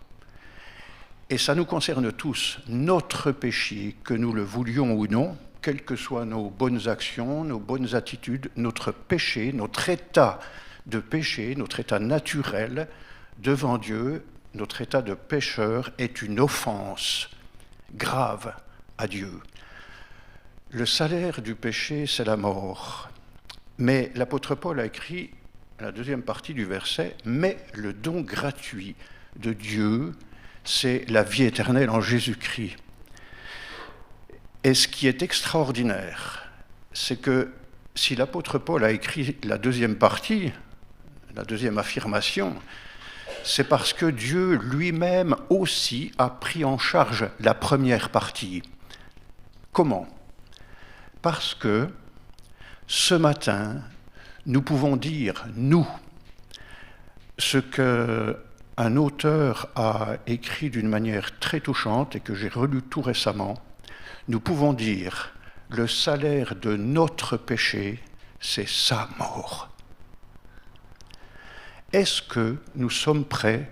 Et ça nous concerne tous, notre péché, que nous le voulions ou non, quelles que soient nos bonnes actions, nos bonnes attitudes, notre péché, notre état de péché, notre état naturel devant Dieu, notre état de pécheur est une offense grave à Dieu. Le salaire du péché, c'est la mort. Mais l'apôtre Paul a écrit, à la deuxième partie du verset, « Mais le don gratuit de Dieu, c'est la vie éternelle en Jésus-Christ. » Et ce qui est extraordinaire, c'est que si l'apôtre Paul a écrit la deuxième partie, la deuxième affirmation, c'est parce que Dieu lui-même aussi a pris en charge la première partie. Comment ? Parce que ce matin, nous pouvons dire, nous, ce qu'un auteur a écrit d'une manière très touchante et que j'ai relu tout récemment, nous pouvons dire, le salaire de notre péché, c'est sa mort. Est-ce que nous sommes prêts,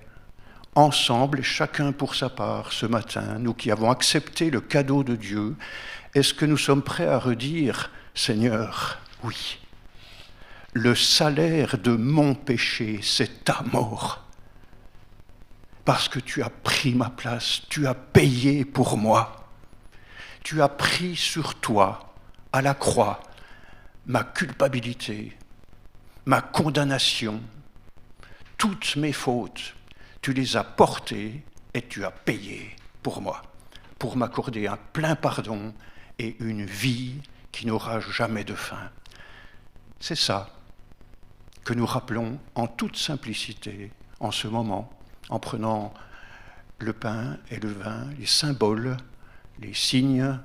ensemble, chacun pour sa part, ce matin, nous qui avons accepté le cadeau de Dieu, est-ce que nous sommes prêts à redire, Seigneur, oui, le salaire de mon péché, c'est ta mort. Parce que tu as pris ma place, tu as payé pour moi. Tu as pris sur toi, à la croix, ma culpabilité, ma condamnation, toutes mes fautes. Tu les as portées et tu as payé pour moi, pour m'accorder un plein pardon et une vie qui n'aura jamais de fin. C'est ça que nous rappelons en toute simplicité en ce moment, en prenant le pain et le vin, les symboles, les signes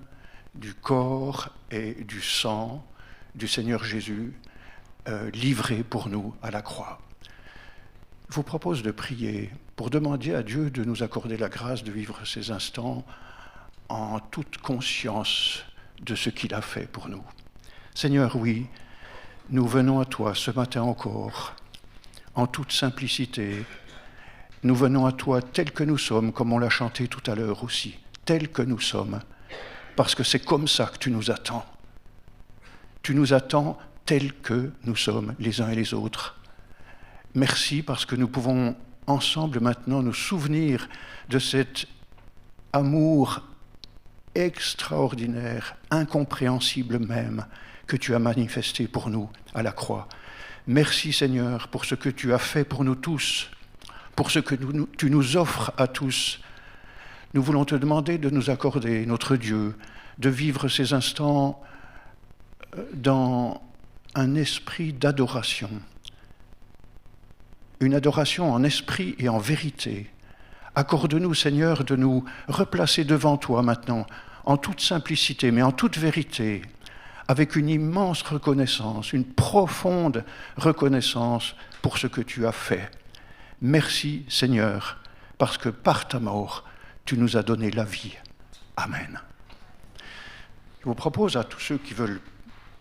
du corps et du sang du Seigneur Jésus livrés pour nous à la croix. Je vous propose de prier pour demander à Dieu de nous accorder la grâce de vivre ces instants en toute conscience de ce qu'il a fait pour nous. Seigneur, oui, nous venons à toi ce matin encore, en toute simplicité. Nous venons à toi tels que nous sommes, comme on l'a chanté tout à l'heure aussi, tels que nous sommes, parce que c'est comme ça que tu nous attends. Tu nous attends tels que nous sommes, les uns et les autres. Merci parce que nous pouvons ensemble maintenant nous souvenir de cet amour extraordinaire, incompréhensible même, que tu as manifesté pour nous à la croix. Merci Seigneur pour ce que tu as fait pour nous tous, pour ce que tu nous offres à tous. Nous voulons te demander de nous accorder, notre Dieu, de vivre ces instants dans un esprit d'adoration. Une adoration en esprit et en vérité. Accorde-nous, Seigneur, de nous replacer devant toi maintenant, en toute simplicité, mais en toute vérité, avec une immense reconnaissance, une profonde reconnaissance pour ce que tu as fait. Merci, Seigneur, parce que par ta mort, tu nous as donné la vie. Amen. Je vous propose à tous ceux qui veulent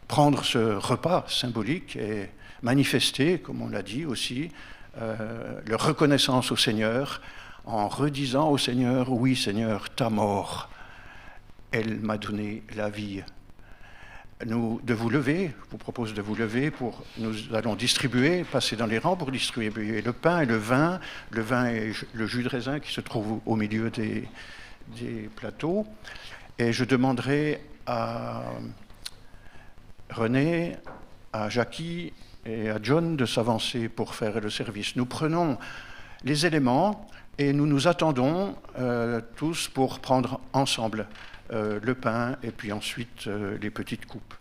prendre ce repas symbolique et manifester, comme on l'a dit aussi, leur reconnaissance au Seigneur, en redisant au Seigneur, oui Seigneur, ta mort, elle m'a donné la vie. de vous lever. Je vous propose de vous lever pour. Nous allons distribuer, passer dans les rangs pour distribuer le pain et le vin. Le vin et le jus de raisin qui se trouve au milieu des plateaux. Et je demanderai à René, à Jackie et à John de s'avancer pour faire le service. Nous prenons les éléments et nous nous attendons tous pour prendre ensemble le pain et puis ensuite les petites coupes.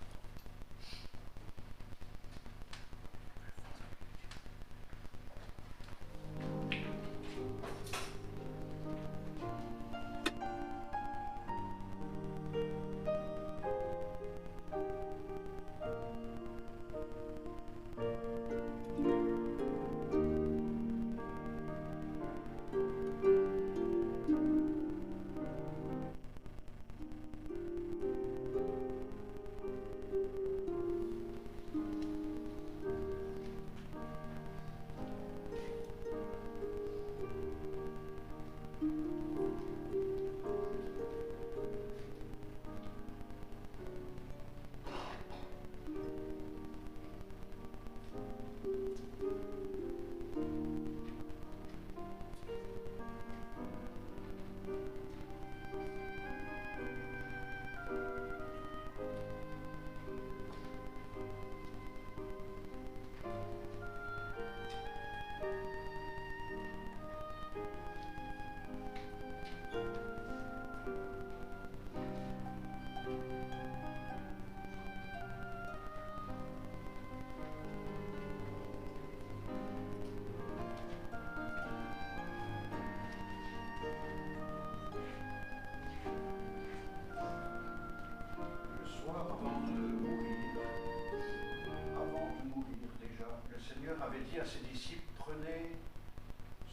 Avait dit à ses disciples, prenez,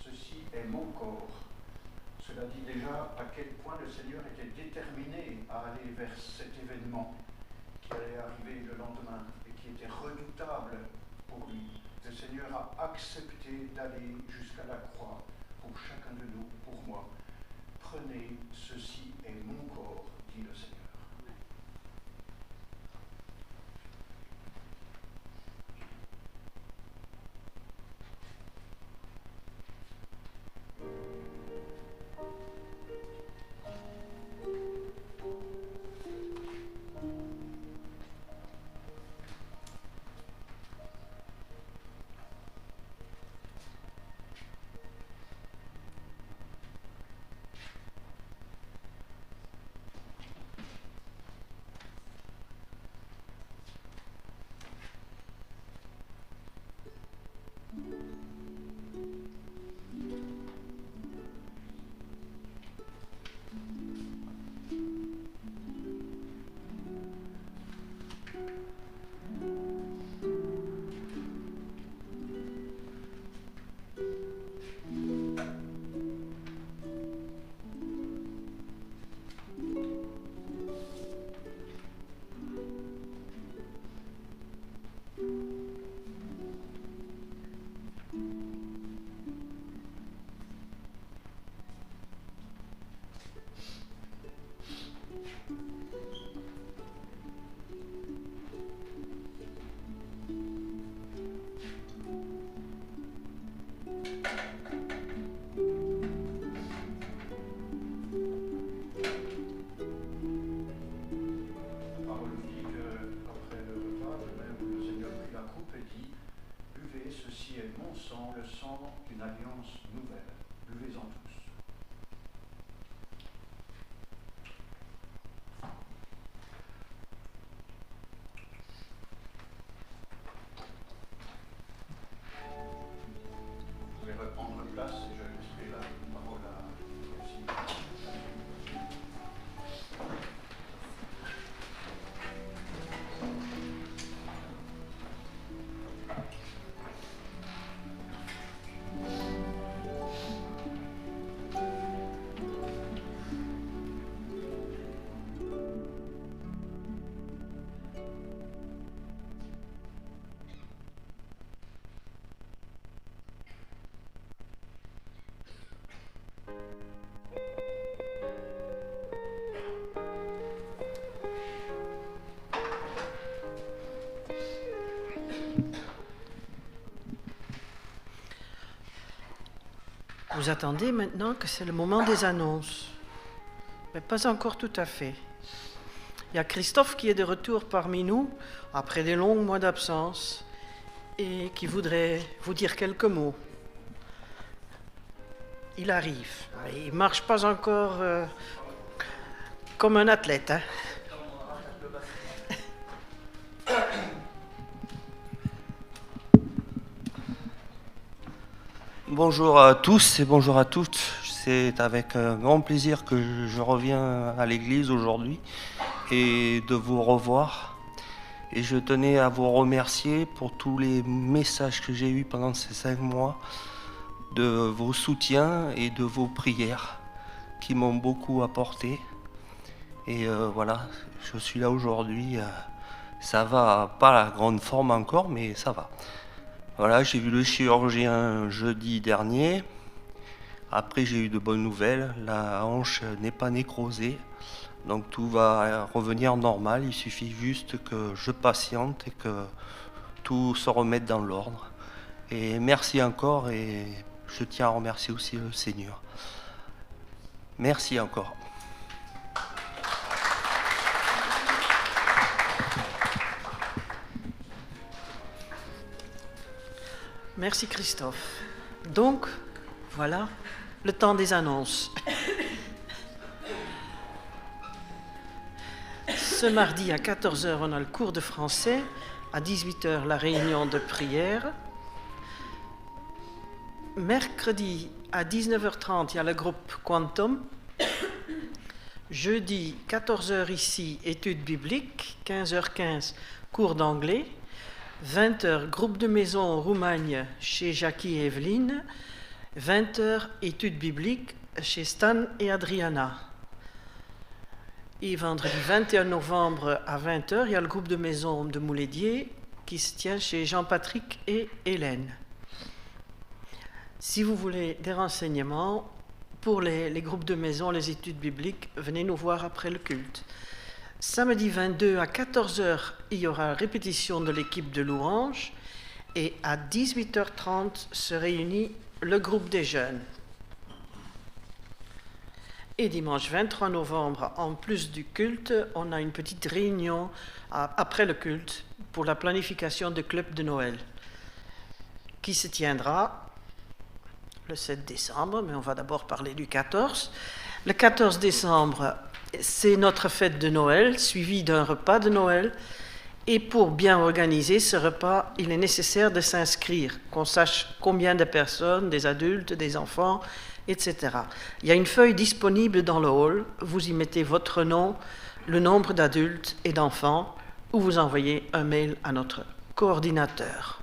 ceci est mon corps. Cela dit déjà à quel point le Seigneur était déterminé à aller vers cet événement qui allait arriver le lendemain et qui était redoutable pour lui. Le Seigneur a accepté d'aller jusqu'à la croix pour chacun de nous, pour moi. Prenez, ceci est mon corps, dit le Seigneur. Vous attendez maintenant que c'est le moment des annonces, mais pas encore tout à fait. Il y a Christophe qui est de retour parmi nous après des longs mois d'absence et qui voudrait vous dire quelques mots. Il arrive. Il ne marche pas encore comme un athlète. Hein. Bonjour à tous et bonjour à toutes. C'est avec un grand plaisir que je reviens à l'église aujourd'hui et de vous revoir. Et je tenais à vous remercier pour tous les messages que j'ai eus pendant ces 5 mois, de vos soutiens et de vos prières qui m'ont beaucoup apporté. Et voilà, je suis là aujourd'hui. Ça va, pas la grande forme encore, mais ça va. Voilà, j'ai vu le chirurgien jeudi dernier. Après, j'ai eu de bonnes nouvelles. La hanche n'est pas nécrosée. Donc tout va revenir normal. Il suffit juste que je patiente et que tout se remette dans l'ordre. Et merci encore et je tiens à remercier aussi le Seigneur. Merci encore. Merci Christophe. Donc, voilà le temps des annonces. Ce mardi à 14h, on a le cours de français. À 18h, la réunion de prière. Mercredi à 19h30, il y a le groupe Quantum. Jeudi, 14h ici, études bibliques. 15h15, cours d'anglais. 20h, groupe de maison Roumagne chez Jackie et Evelyne. 20h, études bibliques chez Stan et Adriana. Et vendredi 21 novembre à 20h, il y a le groupe de maison de Moulédier qui se tient chez Jean-Patrick et Hélène. Si vous voulez des renseignements pour les groupes de maison, les études bibliques, venez nous voir après le culte. Samedi 22 à 14h, il y aura répétition de l'équipe de louange et à 18h30 se réunit le groupe des jeunes. Et dimanche 23 novembre, en plus du culte, on a une petite réunion après le culte pour la planification du club de Noël qui se tiendra le 7 décembre, mais on va d'abord parler du 14. Le 14 décembre, c'est notre fête de Noël, suivie d'un repas de Noël. Et pour bien organiser ce repas, il est nécessaire de s'inscrire, qu'on sache combien de personnes, des adultes, des enfants, etc. Il y a une feuille disponible dans le hall, vous y mettez votre nom, le nombre d'adultes et d'enfants, ou vous envoyez un mail à notre coordinateur.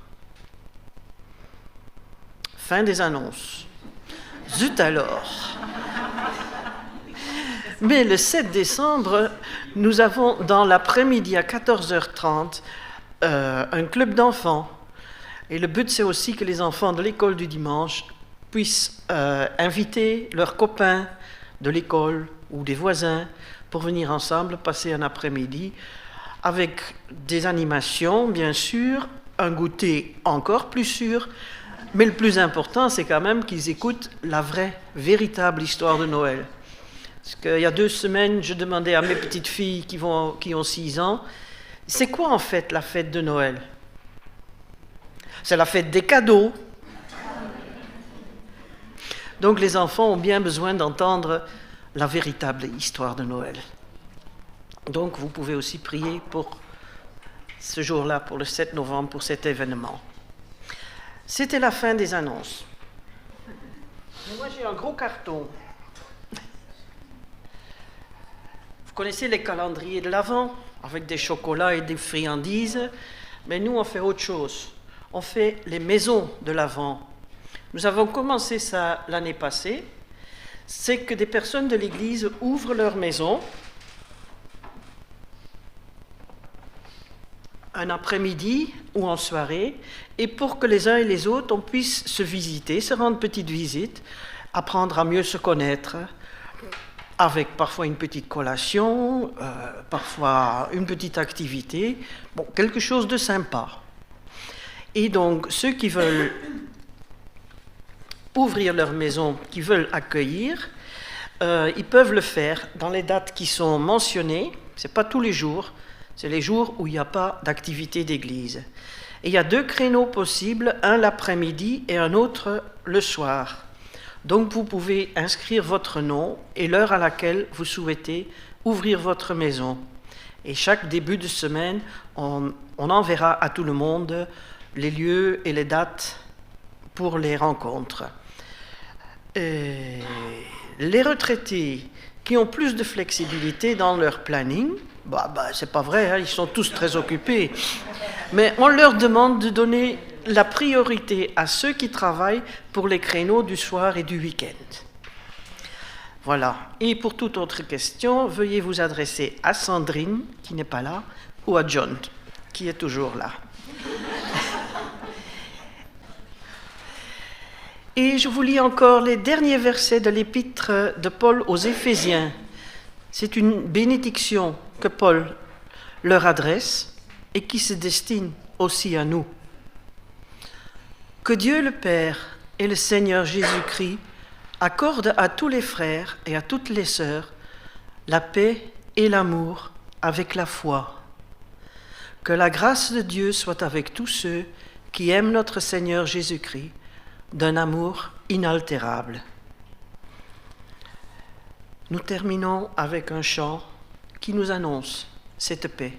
Fin des annonces. Zut alors! Mais le 7 décembre, nous avons dans l'après-midi à 14h30 un club d'enfants. Et le but, c'est aussi que les enfants de l'école du dimanche puissent inviter leurs copains de l'école ou des voisins pour venir ensemble passer un après-midi avec des animations, bien sûr, un goûter encore plus sûr. Mais le plus important, c'est quand même qu'ils écoutent la vraie, véritable histoire de Noël. Parce qu'il y a 2 semaines, je demandais à mes petites filles qui ont 6 ans, c'est quoi en fait la fête de Noël? C'est la fête des cadeaux. Donc les enfants ont bien besoin d'entendre la véritable histoire de Noël. Donc vous pouvez aussi prier pour ce jour-là, pour le 7 novembre, pour cet événement. C'était la fin des annonces. Mais moi j'ai un gros carton. Vous connaissez les calendriers de l'Avent, avec des chocolats et des friandises, mais nous on fait autre chose. On fait les maisons de l'Avent. Nous avons commencé ça l'année passée. C'est que des personnes de l'Église ouvrent leur maison un après-midi ou en soirée, et pour que les uns et les autres, on puisse se visiter, se rendre petite visite, apprendre à mieux se connaître, avec parfois une petite collation, parfois une petite activité, bon, quelque chose de sympa. Et donc, ceux qui veulent ouvrir leur maison, qui veulent accueillir, ils peuvent le faire dans les dates qui sont mentionnées. Ce n'est pas tous les jours, c'est les jours où il n'y a pas d'activité d'église. Et il y a 2 créneaux possibles, un l'après-midi et un autre le soir. Donc vous pouvez inscrire votre nom et l'heure à laquelle vous souhaitez ouvrir votre maison. Et chaque début de semaine, on enverra à tout le monde les lieux et les dates pour les rencontres. Et les retraités qui ont plus de flexibilité dans leur planning, c'est pas vrai, hein, ils sont tous très occupés, mais on leur demande de donner la priorité à ceux qui travaillent pour les créneaux du soir et du week-end. Voilà. Et pour toute autre question, veuillez vous adresser à Sandrine, qui n'est pas là, ou à John, qui est toujours là. Et je vous lis encore les derniers versets de l'épître de Paul aux Éphésiens. C'est une bénédiction que Paul leur adresse et qui se destine aussi à nous. Que Dieu le Père et le Seigneur Jésus-Christ accordent à tous les frères et à toutes les sœurs la paix et l'amour avec la foi. Que la grâce de Dieu soit avec tous ceux qui aiment notre Seigneur Jésus-Christ d'un amour inaltérable. Nous terminons avec un chant qui nous annonce cette paix.